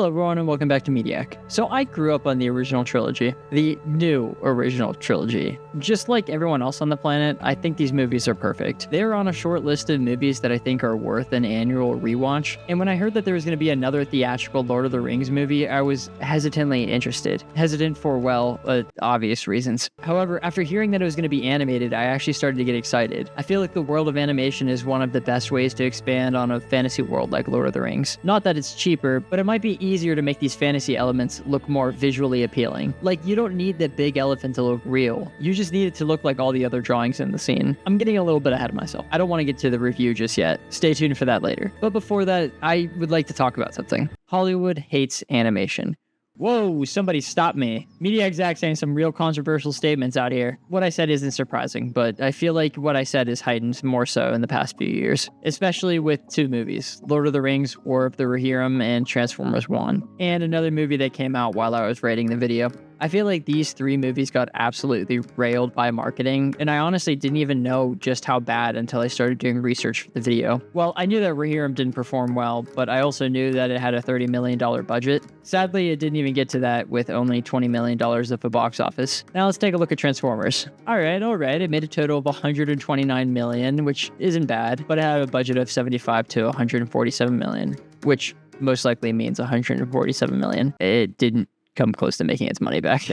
everyone, and welcome back to Mediak. So I grew up on the original trilogy, the new original trilogy. Just like everyone else on the planet, I think these movies are perfect. They're on a short list of movies that I think are worth an annual rewatch, and when I heard that there was going to be another theatrical Lord of the Rings movie, I was hesitantly interested. Hesitant for, well, obvious reasons. However, after hearing that it was going to be animated, I actually started to get excited. I feel like the world of animation is one of the best ways to expand on a fantasy world like Lord of the Rings. Not that it's cheaper, but it might be easier to make these fantasy elements look more visually appealing. Like, you don't need the big elephant to look real. You just need it to look like all the other drawings in the scene. I'm getting a little bit ahead of myself. I don't want to get to the review just yet. Stay tuned for that later. But before that, I would like to talk about something. Hollywood hates animation. Whoa, somebody stop me. Mediak Zach saying some real controversial statements out here. What I said isn't surprising, but I feel like what I said is heightened more so in the past few years, especially with two movies, Lord of the Rings, War of the Rohirrim, and Transformers 1, and another movie that came out while I was writing the video. I feel like these three movies got absolutely railed by marketing, and I honestly didn't even know just how bad until I started doing research for the video. Well, I knew that Rohirrim didn't perform well, but I also knew that it had a $30 million budget. Sadly, it didn't even get to that with only $20 million at the box office. Now let's take a look at Transformers. Alright, it made a total of $129 million, which isn't bad, but it had a budget of $75 to $147 million, which most likely means $147 million. It didn't come close to making its money back.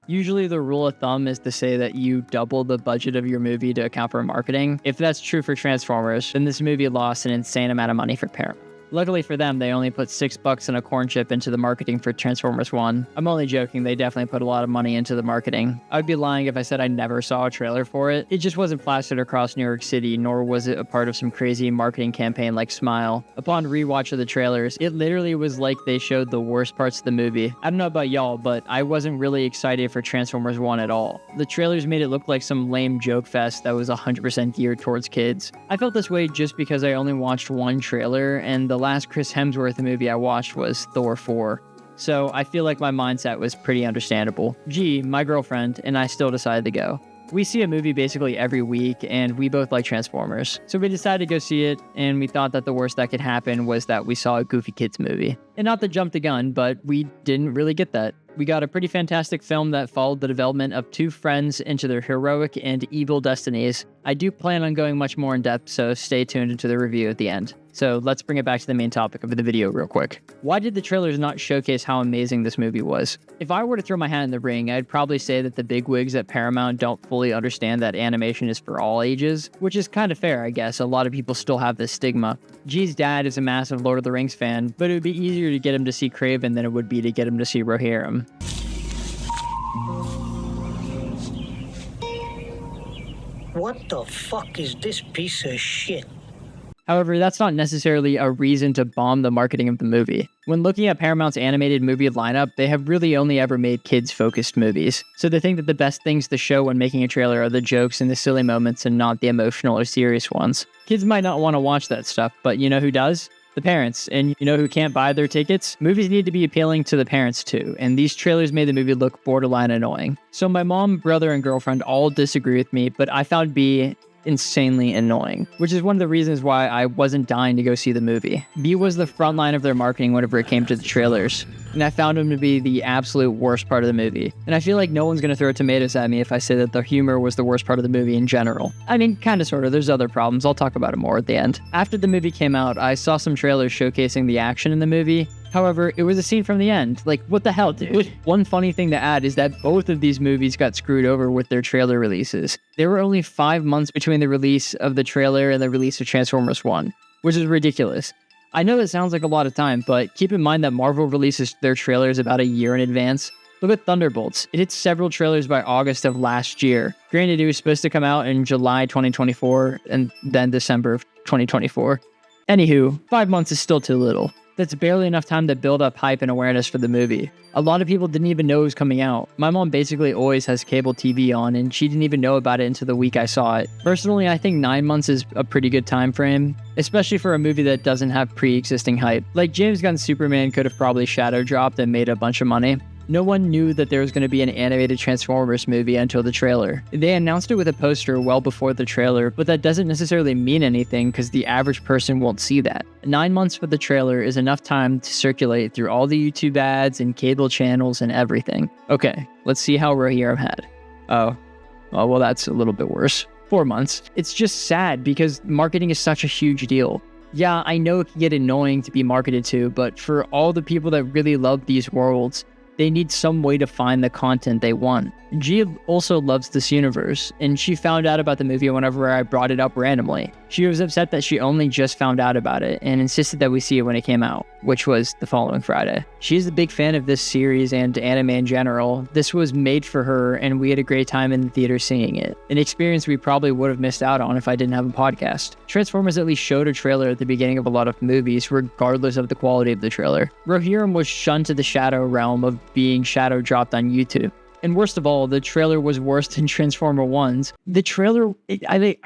Usually the rule of thumb is to say that you double the budget of your movie to account for marketing. If that's true for Transformers, then this movie lost an insane amount of money for Paramount. Luckily for them, they only put $6 and a corn chip into the marketing for Transformers 1. I'm only joking, they definitely put a lot of money into the marketing. I'd be lying if I said I never saw a trailer for it. It just wasn't plastered across New York City, nor was it a part of some crazy marketing campaign like Smile. Upon rewatch of the trailers, it literally was like they showed the worst parts of the movie. I don't know about y'all, but I wasn't really excited for Transformers 1 at all. The trailers made it look like some lame joke fest that was 100% geared towards kids. I felt this way just because I only watched one trailer, and the last Chris Hemsworth movie I watched was Thor 4. So I feel like my mindset was pretty understandable. G, my girlfriend, and I still decided to go. We see a movie basically every week, and we both like Transformers. So we decided to go see it, and we thought that the worst that could happen was that we saw a Goofy Kids movie. And not to jump the gun, but we didn't really get that. We got a pretty fantastic film that followed the development of two friends into their heroic and evil destinies. I do plan on going much more in depth, so stay tuned into the review at the end. So let's bring it back to the main topic of the video real quick. Why did the trailers not showcase how amazing this movie was? If I were to throw my hat in the ring, I'd probably say that the bigwigs at Paramount don't fully understand that animation is for all ages, which is kind of fair, I guess. A lot of people still have this stigma. G's dad is a massive Lord of the Rings fan, but it would be easier to get him to see Craven than it would be to get him to see Rohirrim. What the fuck is this piece of shit? However, that's not necessarily a reason to bomb the marketing of the movie. When looking at Paramount's animated movie lineup, they have really only ever made kids-focused movies. So they think that the best things to show when making a trailer are the jokes and the silly moments and not the emotional or serious ones. Kids might not want to watch that stuff, but you know who does? The parents. And you know who can't buy their tickets? Movies need to be appealing to the parents too, and these trailers made the movie look borderline annoying. So my mom, brother, and girlfriend all disagree with me, but I found B insanely annoying, which is one of the reasons why I wasn't dying to go see the movie. B was the front line of their marketing whenever it came to the trailers, and I found him to be the absolute worst part of the movie. And I feel like no one's gonna throw tomatoes at me if I say that the humor was the worst part of the movie in general. I mean, kinda sorta, there's other problems, I'll talk about it more at the end. After the movie came out, I saw some trailers showcasing the action in the movie. However, it was a scene from the end. Like, what the hell, dude? One funny thing to add is that both of these movies got screwed over with their trailer releases. There were only 5 months between the release of the trailer and the release of Transformers 1, which is ridiculous. I know that sounds like a lot of time, but keep in mind that Marvel releases their trailers about a year in advance. Look at Thunderbolts. It hit several trailers by August of last year. Granted, it was supposed to come out in July 2024 and then December of 2024. Anywho, 5 months is still too little. That's barely enough time to build up hype and awareness for the movie. A lot of people didn't even know it was coming out. My mom basically always has cable TV on, and she didn't even know about it until the week I saw it. Personally, I think 9 months is a pretty good time frame, especially for a movie that doesn't have pre-existing hype. Like James Gunn's Superman could have probably shadow dropped and made a bunch of money. No one knew that there was going to be an animated Transformers movie until the trailer. They announced it with a poster well before the trailer, but that doesn't necessarily mean anything because the average person won't see that. 9 months for the trailer is enough time to circulate through all the YouTube ads and cable channels and everything. Okay, let's see how Rohirrim had. Oh, well, that's a little bit worse. 4 months. It's just sad because marketing is such a huge deal. Yeah, I know it can get annoying to be marketed to, but for all the people that really love these worlds, they need some way to find the content they want. Gia also loves this universe, and she found out about the movie whenever I brought it up randomly. She was upset that she only just found out about it and insisted that we see it when it came out, which was the following Friday. She's a big fan of this series and anime in general. This was made for her, and we had a great time in the theater seeing it. An experience we probably would have missed out on if I didn't have a podcast. Transformers at least showed a trailer at the beginning of a lot of movies, regardless of the quality of the trailer. Rohirrim was shunned to the shadow realm of being shadow dropped on YouTube. And worst of all, the trailer was worse than Transformer 1's. The trailer, I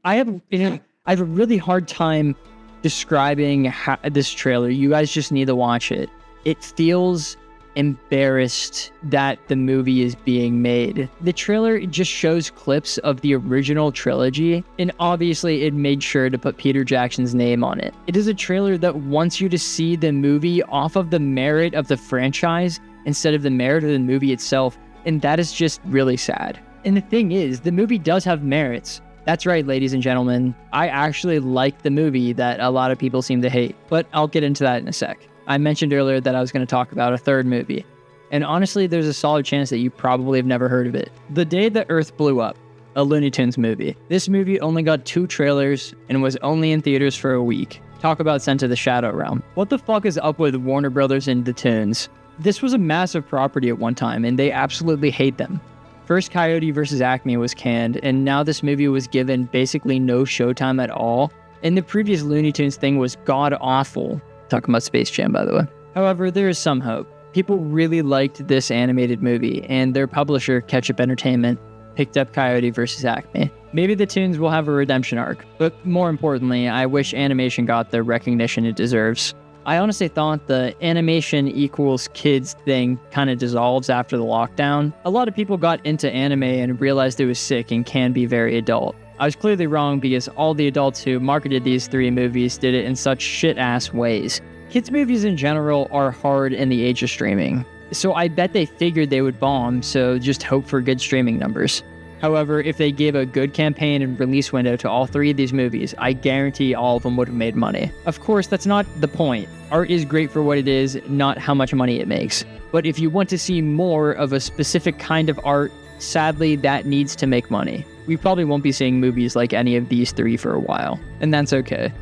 have a really hard time describing this trailer. You guys just need to watch it. It feels embarrassed that the movie is being made. The trailer just shows clips of the original trilogy, and obviously it made sure to put Peter Jackson's name on it. It is a trailer that wants you to see the movie off of the merit of the franchise instead of the merit of the movie itself, and that is just really sad. And the thing is, the movie does have merits. That's right, ladies and gentlemen. I actually like the movie that a lot of people seem to hate, but I'll get into that in a sec. I mentioned earlier that I was going to talk about a third movie, and honestly, there's a solid chance that you probably have never heard of it. The Day the Earth Blew Up, a Looney Tunes movie. This movie only got 2 trailers and was only in theaters for a week. Talk about sent to the shadow realm. What the fuck is up with Warner Brothers and the Tunes? This was a massive property at one time, and they absolutely hate them. First, Coyote vs. Acme was canned, and now this movie was given basically no showtime at all, and the previous Looney Tunes thing was god-awful. Talking about Space Jam, by the way. However, there is some hope. People really liked this animated movie, and their publisher, Ketchup Entertainment, picked up Coyote vs. Acme. Maybe the Tunes will have a redemption arc, but more importantly, I wish animation got the recognition it deserves. I honestly thought the animation equals kids thing kind of dissolves after the lockdown. A lot of people got into anime and realized it was sick and can be very adult. I was clearly wrong because all the adults who marketed these 3 movies did it in such shit-ass ways. Kids movies in general are hard in the age of streaming, so I bet they figured they would bomb, so just hope for good streaming numbers. However, if they gave a good campaign and release window to all 3 of these movies, I guarantee all of them would have made money. Of course, that's not the point. Art is great for what it is, not how much money it makes. But if you want to see more of a specific kind of art, sadly, that needs to make money. We probably won't be seeing movies like any of these 3 for a while, and that's okay.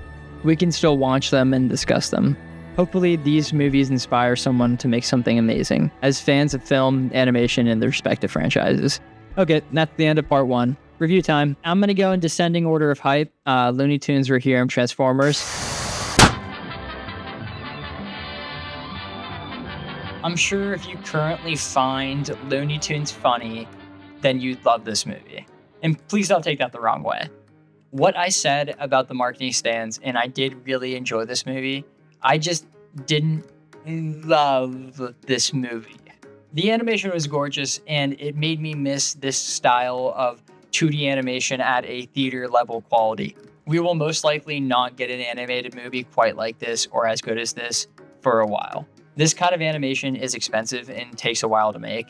We can still watch them and discuss them. Hopefully, these movies inspire someone to make something amazing, as fans of film, animation, and their respective franchises. Okay, that's the end of part 1. Review time. I'm going to go in descending order of hype. Looney Tunes, Rohirrim, Transformers. I'm sure if you currently find Looney Tunes funny, then you'd love this movie. And please don't take that the wrong way. What I said about the marketing stands, and I did really enjoy this movie, I just didn't love this movie. The animation was gorgeous, and it made me miss this style of 2D animation at a theater level quality. We will most likely not get an animated movie quite like this or as good as this for a while. This kind of animation is expensive and takes a while to make.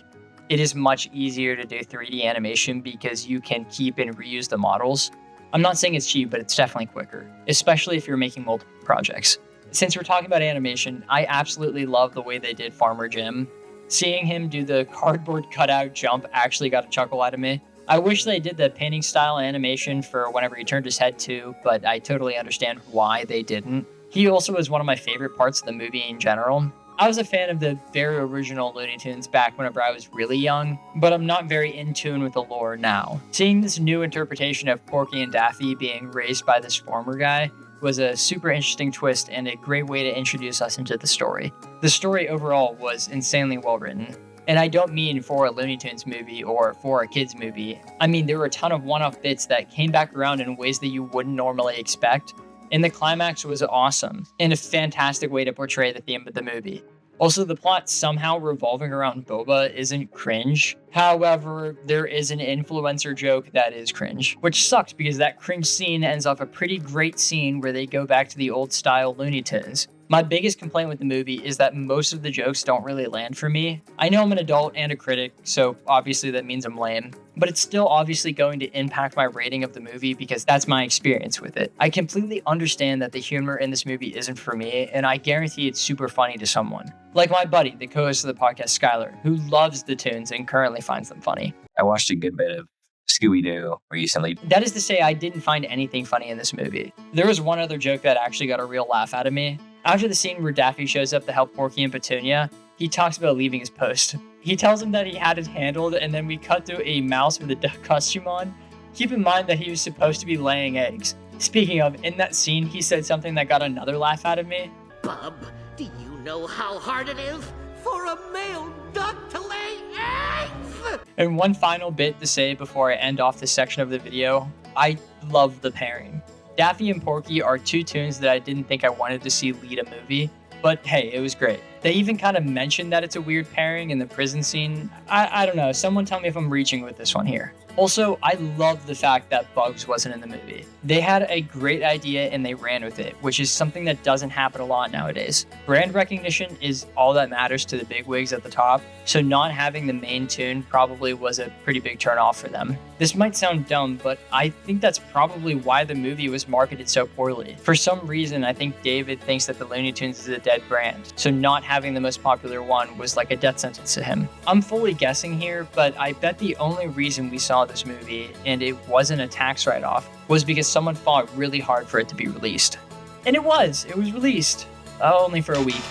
It is much easier to do 3D animation because you can keep and reuse the models. I'm not saying it's cheap, but it's definitely quicker, especially if you're making multiple projects. Since we're talking about animation, I absolutely love the way they did Farmer Jim. Seeing him do the cardboard cutout jump actually got a chuckle out of me. I wish they did the painting style animation for whenever he turned his head too, but I totally understand why they didn't. He also was one of my favorite parts of the movie in general. I was a fan of the very original Looney Tunes back whenever I was really young, but I'm not very in tune with the lore now. Seeing this new interpretation of Porky and Daffy being raised by this former guy was a super interesting twist and a great way to introduce us into the story. The story overall was insanely well written. And I don't mean for a Looney Tunes movie or for a kids movie. I mean, there were a ton of one-off bits that came back around in ways that you wouldn't normally expect. And the climax was awesome and a fantastic way to portray the theme of the movie. Also, the plot somehow revolving around boba isn't cringe. However, there is an influencer joke that is cringe, which sucks because that cringe scene ends off a pretty great scene where they go back to the old style Looney Tunes. My biggest complaint with the movie is that most of the jokes don't really land for me. I know I'm an adult and a critic, so obviously that means I'm lame, but it's still obviously going to impact my rating of the movie because that's my experience with it. I completely understand that the humor in this movie isn't for me, and I guarantee it's super funny to someone. Like my buddy, the co-host of the podcast, Skylar, who loves the tunes and currently finds them funny. I watched a good bit of Scooby-Doo recently. That is to say, I didn't find anything funny in this movie. There was one other joke that actually got a real laugh out of me. After the scene where Daffy shows up to help Porky and Petunia, he talks about leaving his post. He tells him that he had it handled, and then we cut to a mouse with a duck costume on. Keep in mind that he was supposed to be laying eggs. Speaking of, in that scene, he said something that got another laugh out of me. Bub, do you know how hard it is for a male duck to lay eggs? And one final bit to say before I end off this section of the video, I love the pairing. Daffy and Porky are two tunes that I didn't think I wanted to see lead a movie, but hey, it was great. They even kind of mentioned that it's a weird pairing in the prison scene. I don't know, someone tell me if I'm reaching with this one here. Also, I love the fact that Bugs wasn't in the movie. They had a great idea and they ran with it, which is something that doesn't happen a lot nowadays. Brand recognition is all that matters to the bigwigs at the top, so not having the main tune probably was a pretty big turnoff for them. This might sound dumb, but I think that's probably why the movie was marketed so poorly. For some reason, I think David thinks that the Looney Tunes is a dead brand, so not having the most popular one was like a death sentence to him. I'm fully guessing here, but I bet the only reason we saw this movie, and it wasn't a tax write-off, was because someone fought really hard for it to be released. And it was released, only for a week.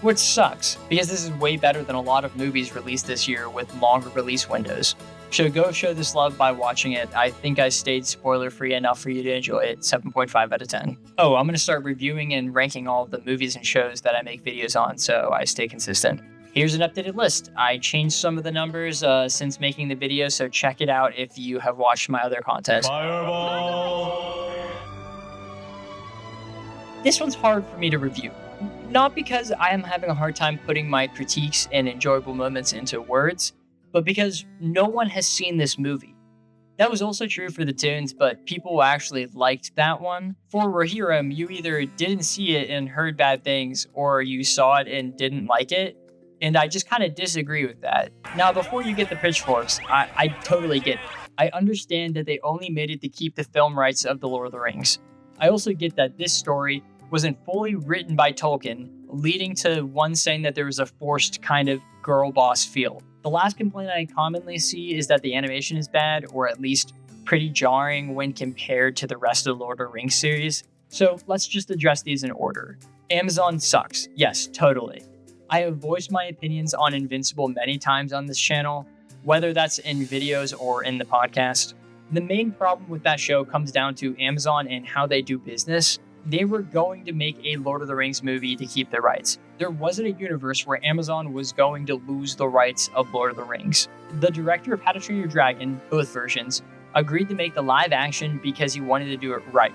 Which sucks, because this is way better than a lot of movies released this year with longer release windows. So go show this love by watching it. I think I stayed spoiler-free enough for you to enjoy it. 7.5 out of 10. Oh, I'm going to start reviewing and ranking all of the movies and shows that I make videos on, so I stay consistent. Here's an updated list. I changed some of the numbers since making the video, so check it out if you have watched my other content. Fireball! This one's hard for me to review. Not because I am having a hard time putting my critiques and enjoyable moments into words, but because no one has seen this movie. That was also true for the tunes, but people actually liked that one. For Rohirrim, you either didn't see it and heard bad things, or you saw it and didn't like it. And I just kind of disagree with that. Now, before you get the pitchforks, I totally get it. I understand that they only made it to keep the film rights of The Lord of the Rings. I also get that this story wasn't fully written by Tolkien, leading to one saying that there was a forced kind of girl boss feel. The last complaint I commonly see is that the animation is bad, or at least pretty jarring when compared to the rest of the Lord of the Rings series. So let's just address these in order. Amazon sucks. Yes, totally. I have voiced my opinions on Invincible many times on this channel, whether that's in videos or in the podcast. The main problem with that show comes down to Amazon and how they do business. They were going to make a Lord of the Rings movie to keep the rights. There wasn't a universe where Amazon was going to lose the rights of Lord of the Rings. The director of How to Train Your Dragon, both versions, agreed to make the live action because he wanted to do it right.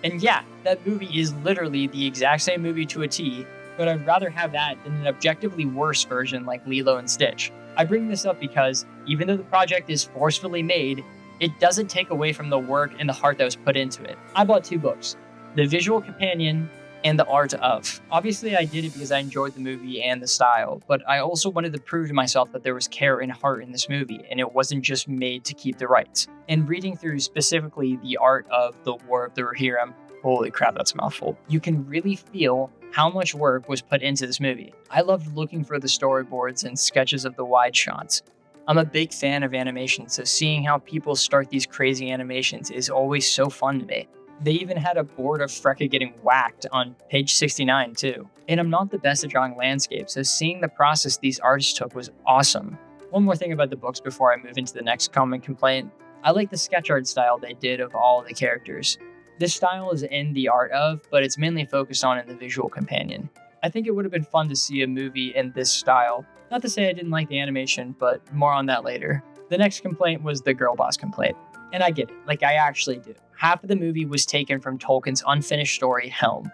And yeah, that movie is literally the exact same movie to a T, but I'd rather have that than an objectively worse version like Lilo and Stitch. I bring this up because, even though the project is forcefully made, it doesn't take away from the work and the heart that was put into it. I bought 2 books, The Visual Companion and The Art of. Obviously, I did it because I enjoyed the movie and the style, but I also wanted to prove to myself that there was care and heart in this movie, and it wasn't just made to keep the rights. And reading through specifically The Art of The War of the Rohirrim, holy crap, that's a mouthful, you can really feel how much work was put into this movie. I loved looking for the storyboards and sketches of the wide shots. I'm a big fan of animation, so seeing how people start these crazy animations is always so fun to me. They even had a board of Freka getting whacked on page 69 too. And I'm not the best at drawing landscapes, so seeing the process these artists took was awesome. One more thing about the books before I move into the next common complaint. I like the sketch art style they did of all the characters. This style is in The Art of, but it's mainly focused on in The Visual Companion. I think it would have been fun to see a movie in this style. Not to say I didn't like the animation, but more on that later. The next complaint was the girl boss complaint. And I get it, like I actually do. Half of the movie was taken from Tolkien's unfinished story, Helm.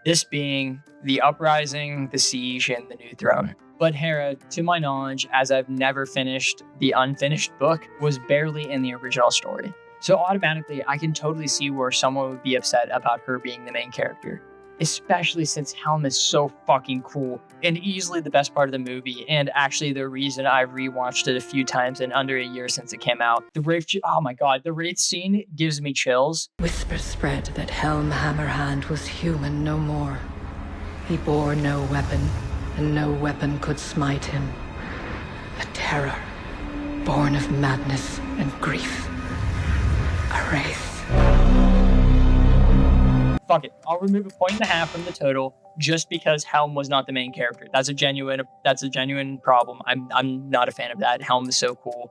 This being the Uprising, the Siege, and the New Throne. But Hera, to my knowledge, as I've never finished the unfinished book, was barely in the original story. So automatically, I can totally see where someone would be upset about her being the main character. Especially since Helm is so fucking cool and easily the best part of the movie, and actually the reason I've rewatched it a few times in under a year since it came out. Oh my god, the Wraith scene gives me chills. Whispers spread that Helm Hammerhand was human no more. He bore no weapon, and no weapon could smite him. A terror, born of madness and grief. A wraith. Fuck it, I'll remove 1.5 points from the total just because Helm was not the main character. That's a genuine problem. I'm not a fan of that. Helm is so cool.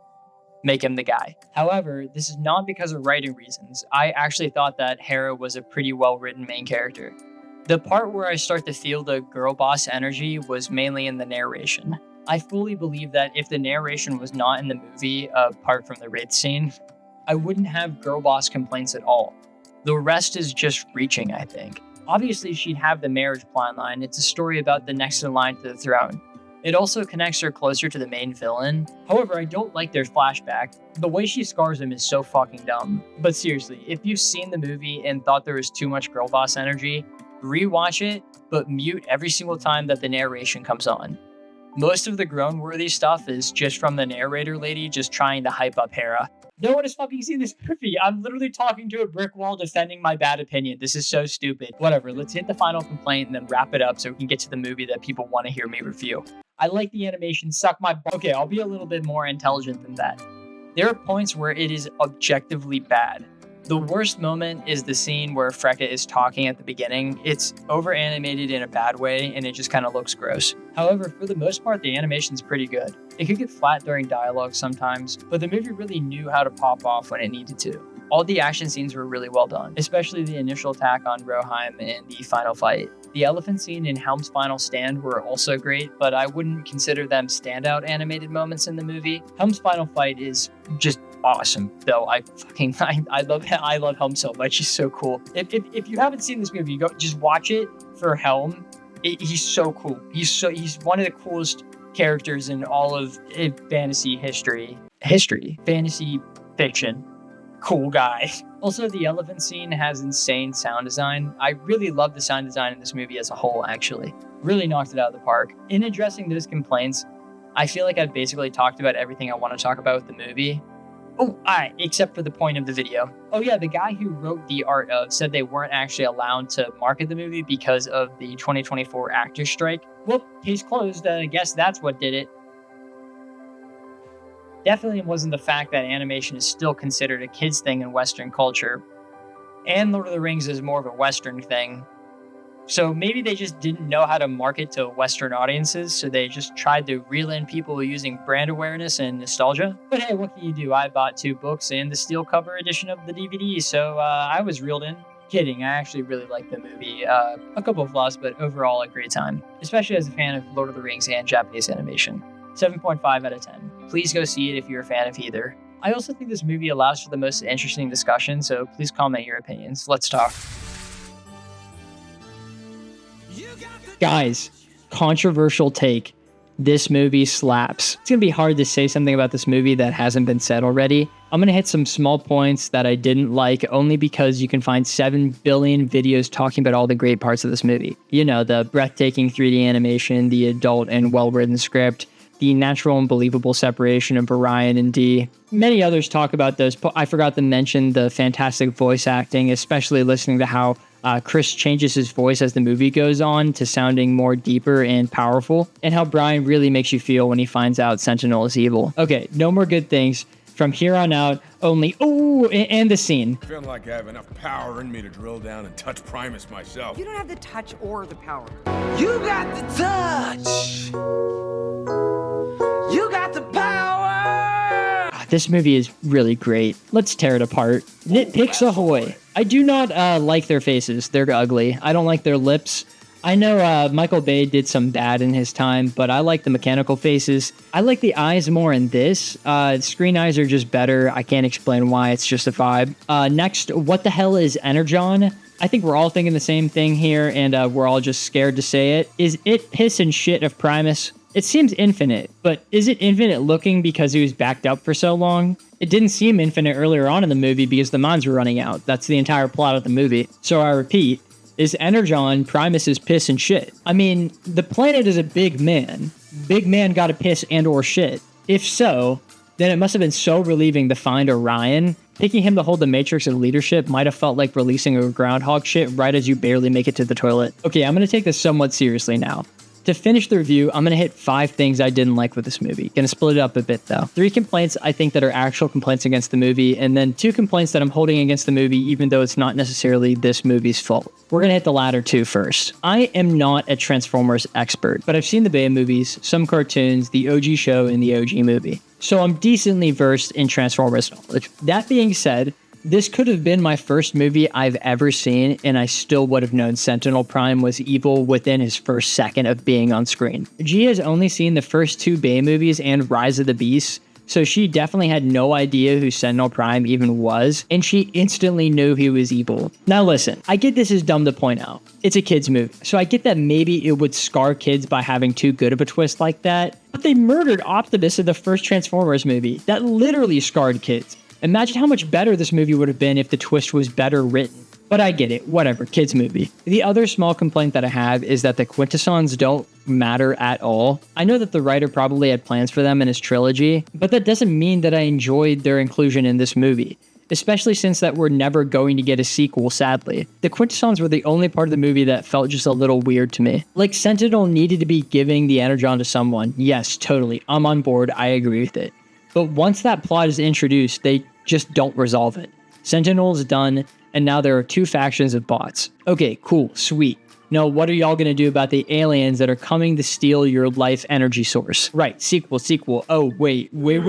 Make him the guy. However, this is not because of writing reasons. I actually thought that Hera was a pretty well-written main character. The part where I start to feel the girl boss energy was mainly in the narration. I fully believe that if the narration was not in the movie, apart from the Wraith scene, I wouldn't have girl boss complaints at all. The rest is just reaching, I think. Obviously, she'd have the marriage plotline. It's a story about the next in line to the throne. It also connects her closer to the main villain. However, I don't like their flashback. The way she scars him is so fucking dumb. But seriously, if you've seen the movie and thought there was too much girl boss energy, rewatch it, but mute every single time that the narration comes on. Most of the groan-worthy stuff is just from the narrator lady just trying to hype up Hera. No one has fucking seen this movie. I'm literally talking to a brick wall defending my bad opinion. This is so stupid. Whatever, let's hit the final complaint and then wrap it up so we can get to the movie that people want to hear me review. I like the animation, Okay, I'll be a little bit more intelligent than that. There are points where it is objectively bad. The worst moment is the scene where Freka is talking at the beginning. It's over-animated in a bad way, and it just kind of looks gross. However, for the most part, the animation's pretty good. It could get flat during dialogue sometimes, but the movie really knew how to pop off when it needed to. All the action scenes were really well done, especially the initial attack on Rohirrim and the final fight. The elephant scene and Helm's final stand were also great, but I wouldn't consider them standout animated moments in the movie. Helm's final fight is just awesome, though. I love Helm so much. He's so cool. If you haven't seen this movie, just watch it for Helm. He's so cool. He's one of the coolest characters in all of fantasy fantasy fiction. Cool guy. Also, the elephant scene has insane sound design. I really love the sound design in this movie as a whole, actually. Really knocked it out of the park. In addressing those complaints, I feel like I've basically talked about everything I want to talk about with the movie. Except for the point of the video. Oh yeah, the guy who wrote the art of said they weren't actually allowed to market the movie because of the 2024 actors strike. Well, case closed. I guess that's what did it. Definitely wasn't the fact that animation is still considered a kid's thing in Western culture. And Lord of the Rings is more of a Western thing. So maybe they just didn't know how to market to Western audiences, so they just tried to reel in people using brand awareness and nostalgia. But hey, what can you do? I bought 2 books and the steel cover edition of the DVD, so I was reeled in. Kidding, I actually really liked the movie. A couple of flaws, but overall a great time. Especially as a fan of Lord of the Rings and Japanese animation. 7.5 out of 10. Please go see it if you're a fan of either. I also think this movie allows for the most interesting discussion, so please comment your opinions. Let's talk. Guys, controversial take. This movie slaps. It's going to be hard to say something about this movie that hasn't been said already. I'm going to hit some small points that I didn't like only because you can find 7 billion videos talking about all the great parts of this movie. You know, the breathtaking 3D animation, the adult and well-written script, the natural and believable separation of Orion and Dee. Many others talk about those. I forgot to mention the fantastic voice acting, especially listening to how Chris changes his voice as the movie goes on to sounding more deeper and powerful, and how Brian really makes you feel when he finds out Sentinel is evil. Okay, no more good things. From here on out, only and the scene. I feel like I have enough power in me to drill down and touch Primus myself. You don't have the touch or the power. You got the touch. You got the power. This movie is really great. Let's tear it apart. Nitpicks ahoy. I do not like their faces. They're ugly. I don't like their lips. I know Michael Bay did some bad in his time, but I like the mechanical faces. I like the eyes more in this. Screen eyes are just better. I can't explain why. It's just a vibe. Next, what the hell is Energon? I think we're all thinking the same thing here, and we're all just scared to say it. Is it piss and shit of Primus? It seems infinite, but is it infinite looking because he was backed up for so long? It didn't seem infinite earlier on in the movie because the mines were running out. That's the entire plot of the movie. So I repeat, is Energon Primus's piss and shit? I mean, the planet is a big man. Big man gotta piss and or shit. If so, then it must have been so relieving to find Orion. Picking him to hold the matrix of leadership might have felt like releasing a groundhog shit right as you barely make it to the toilet. Okay, I'm gonna take this somewhat seriously now. To finish the review, I'm going to hit 5 things I didn't like with this movie. Going to split it up a bit though. 3 complaints I think that are actual complaints against the movie, and then 2 complaints that I'm holding against the movie even though it's not necessarily this movie's fault. We're going to hit the latter 2 first. I am not a Transformers expert, but I've seen the Bay movies, some cartoons, the OG show, and the OG movie. So I'm decently versed in Transformers knowledge. That being said, this could have been my first movie I've ever seen, and I still would have known Sentinel Prime was evil within his first second of being on screen. G has only seen the first 2 Bay movies and Rise of the Beasts, so she definitely had no idea who Sentinel Prime even was, and she instantly knew he was evil. Now listen, I get this is dumb to point out. It's a kid's movie, so I get that maybe it would scar kids by having too good of a twist like that, but they murdered Optimus in the first Transformers movie. That literally scarred kids. Imagine how much better this movie would have been if the twist was better written. But I get it, whatever, kids movie. The other small complaint that I have is that the Quintessons don't matter at all. I know that the writer probably had plans for them in his trilogy, but that doesn't mean that I enjoyed their inclusion in this movie, especially since that we're never going to get a sequel, sadly. The Quintessons were the only part of the movie that felt just a little weird to me. Like, Sentinel needed to be giving the Energon to someone. Yes, totally, I'm on board, I agree with it. But once that plot is introduced, they just don't resolve it. Sentinel's done, and now there are 2 factions of bots. Okay, cool, sweet. Now, what are y'all gonna do about the aliens that are coming to steal your life energy source? Right, sequel. Oh, wait. No.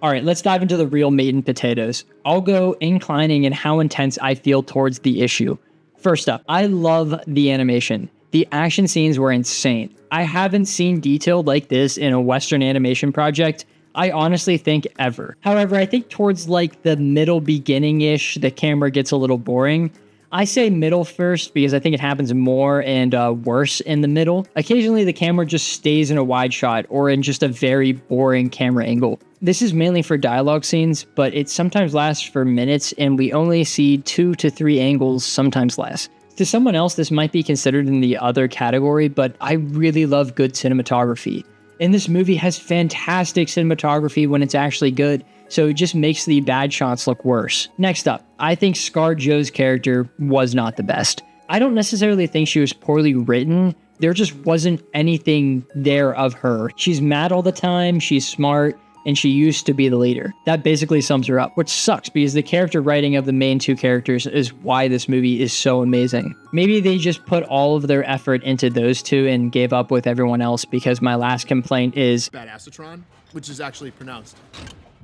All right, let's dive into the real meat and potatoes. I'll go inclining in how intense I feel towards the issue. First up, I love the animation. The action scenes were insane. I haven't seen detail like this in a Western animation project, I honestly think, ever. However, I think towards like the middle beginning-ish, the camera gets a little boring. I say middle first because I think it happens more and worse in the middle. Occasionally, the camera just stays in a wide shot or in just a very boring camera angle. This is mainly for dialogue scenes, but it sometimes lasts for minutes and we only see 2 to 3 angles, sometimes less. To someone else, this might be considered in the other category, but I really love good cinematography. And this movie has fantastic cinematography when it's actually good, so it just makes the bad shots look worse. Next up, I think Scar Joe's character was not the best. I don't necessarily think she was poorly written, there just wasn't anything there of her. She's mad all the time, she's smart, and she used to be the leader. That basically sums her up, which sucks because the character writing of the main 2 characters is why this movie is so amazing. Maybe they just put all of their effort into those 2 and gave up with everyone else, because my last complaint is Badassatron, which is actually pronounced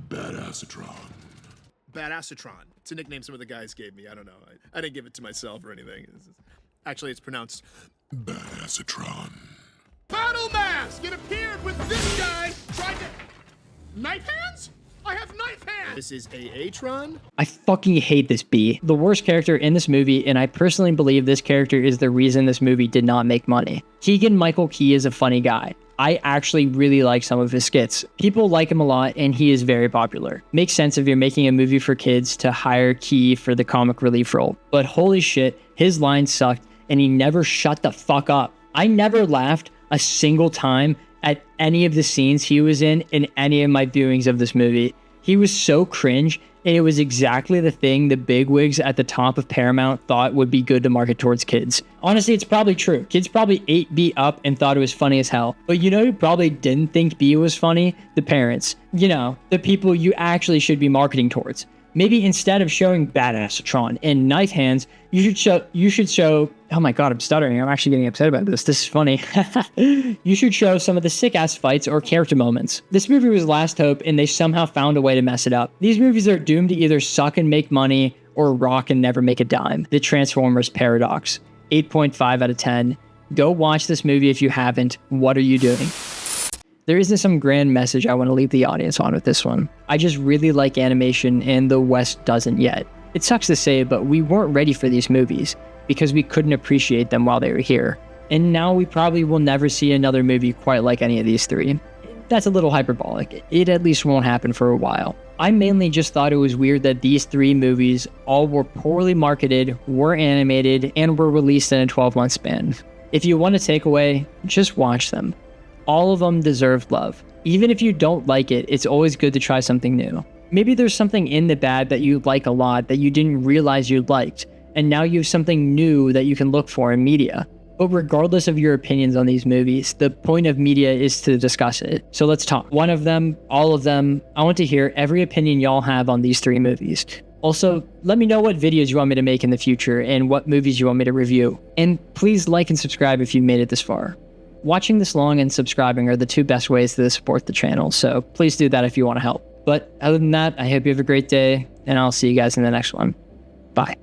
Badassatron. Badassatron. It's a nickname some of the guys gave me. I don't know. I didn't give it to myself or anything. Actually, it's pronounced Badassatron. Battle Mask! It appeared with this guy tried to... Knife hands? I have knife hands! This is AA-tron? I fucking hate this bee. The worst character in this movie, and I personally believe this character is the reason this movie did not make money. Keegan-Michael Key is a funny guy. I actually really like some of his skits. People like him a lot, and he is very popular. Makes sense if you're making a movie for kids to hire Key for the comic relief role. But holy shit, his lines sucked, and he never shut the fuck up. I never laughed a single time at any of the scenes he was in any of my viewings of this movie. He was so cringe, and it was exactly the thing the bigwigs at the top of Paramount thought would be good to market towards kids. Honestly, it's probably true. Kids probably ate B up and thought it was funny as hell. But you know who probably didn't think B was funny? The parents. You know, the people you actually should be marketing towards. Maybe instead of showing Badassatron and knife hands, you should show, oh my god, I'm stuttering. I'm actually getting upset about this. This is funny. You should show some of the sick-ass fights or character moments. This movie was last hope, and they somehow found a way to mess it up. These movies are doomed to either suck and make money or rock and never make a dime. The Transformers paradox. 8.5 out of 10. Go watch this movie if you haven't. What are you doing? There isn't some grand message I want to leave the audience on with this one. I just really like animation, and the West doesn't yet. It sucks to say, but we weren't ready for these movies because we couldn't appreciate them while they were here. And now we probably will never see another movie quite like any of these three. That's a little hyperbolic. It at least won't happen for a while. I mainly just thought it was weird that these three movies all were poorly marketed, were animated, and were released in a 12-month span. If you want a takeaway, just watch them. All of them deserve love. Even if you don't like it, it's always good to try something new. Maybe there's something in the bad that you like a lot that you didn't realize you liked, and now you have something new that you can look for in media. But regardless of your opinions on these movies, the point of media is to discuss it. So let's talk. One of them, all of them. I want to hear every opinion y'all have on these three movies. Also, let me know what videos you want me to make in the future and what movies you want me to review. And please like and subscribe if you've made it this far. Watching this long and subscribing are the two best ways to support the channel, so please do that if you want to help. But other than that, I hope you have a great day, and I'll see you guys in the next one. Bye.